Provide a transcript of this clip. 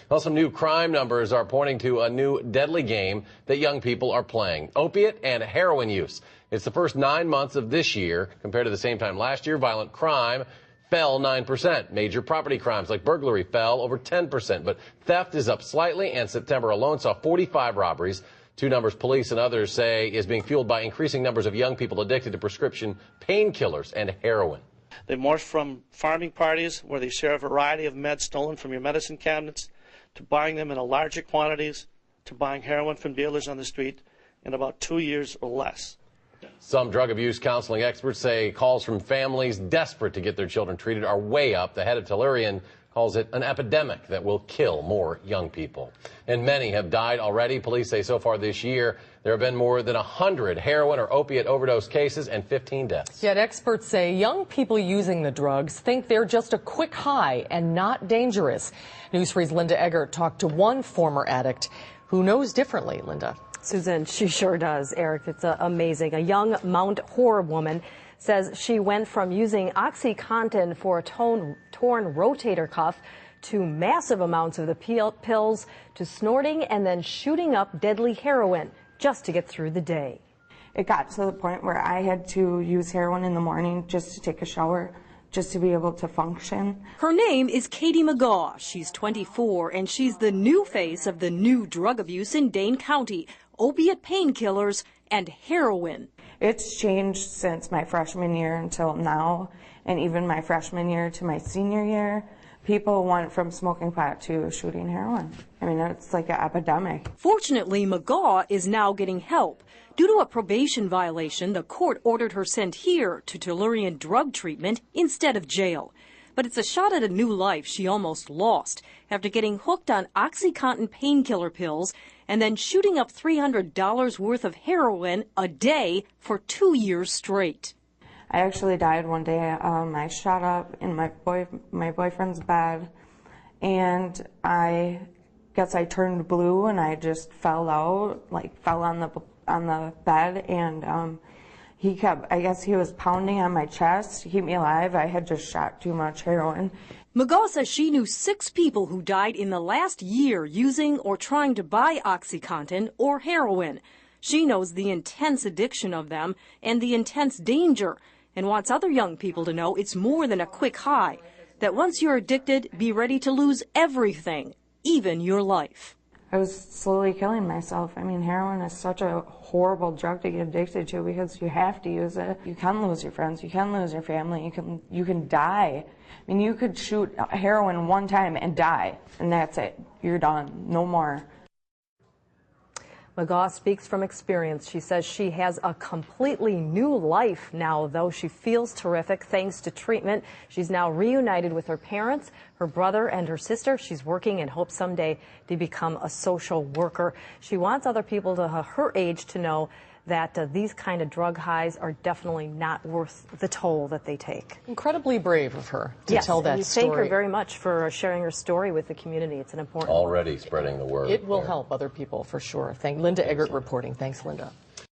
Well, some new crime numbers are pointing to a new deadly game that young people are playing: opiate and heroin use. It's the first 9 months of this year. Compared to the same time last year, violent crime fell 9%. Major property crimes like burglary fell over 10%, but theft is up slightly, and September alone saw 45 robberies. Two numbers police and others say is being fueled by increasing numbers of young people addicted to prescription painkillers and heroin. They morph from farming parties where they share a variety of meds stolen from your medicine cabinets, to buying them in larger quantities, to buying heroin from dealers on the street in about 2 years or less. Some drug abuse counseling experts say calls from families desperate to get their children treated are way up. The head of Tellurian calls it an epidemic that will kill more young people. And many have died already. Police say so far this year there have been more than 100 heroin or opiate overdose cases and 15 deaths. Yet experts say young people using the drugs think they're just a quick high and not dangerous. News 3's Linda Eggert talked to one former addict who knows differently. Linda. Susan, she sure does, Eric. It's amazing. A young Mount Horror woman says she went from using OxyContin for a torn rotator cuff to massive amounts of the pills to snorting and then shooting up deadly heroin just to get through the day. It got to the point where I had to use heroin in the morning just to take a shower, just to be able to function. Her name is Katie McGaw. She's 24, and she's the new face of the new drug abuse in Dane County: opiate painkillers and heroin. It's changed since my freshman year until now, and even my freshman year to my senior year. People went from smoking pot to shooting heroin. I mean, it's like an epidemic. Fortunately, McGaw is now getting help. Due to a probation violation, the court ordered her sent here to Tellurian drug treatment instead of jail. But it's a shot at a new life she almost lost after getting hooked on OxyContin painkiller pills and then shooting up $300 worth of heroin a day for 2 years straight. I actually died one day. I shot up in my boyfriend's bed, and I guess I turned blue and I just fell out, like fell on the bed, and I guess he was pounding on my chest to keep me alive. I had just shot too much heroin. McGaw says she knew 6 people who died in the last year using or trying to buy OxyContin or heroin. She knows the intense addiction of them and the intense danger, and wants other young people to know it's more than a quick high, that once you're addicted, be ready to lose everything, even your life. I was slowly killing myself. I mean, heroin is such a horrible drug to get addicted to because you have to use it. You can lose your friends, you can lose your family, you can die. I mean, you could shoot heroin one time and die, and that's it. You're done. No more. McGaw speaks from experience. She says she has a completely new life now, though. She feels terrific thanks to treatment. She's now reunited with her parents, her brother, and her sister. She's working and hopes someday to become a social worker. She wants other people to her age to know that these kind of drug highs are definitely not worth the toll that they take. Incredibly brave of her to tell that story. Thank her very much for sharing her story with the community. It's an important Already spreading the word. It will help other people for sure. Linda Eggert reporting. Thanks, Linda.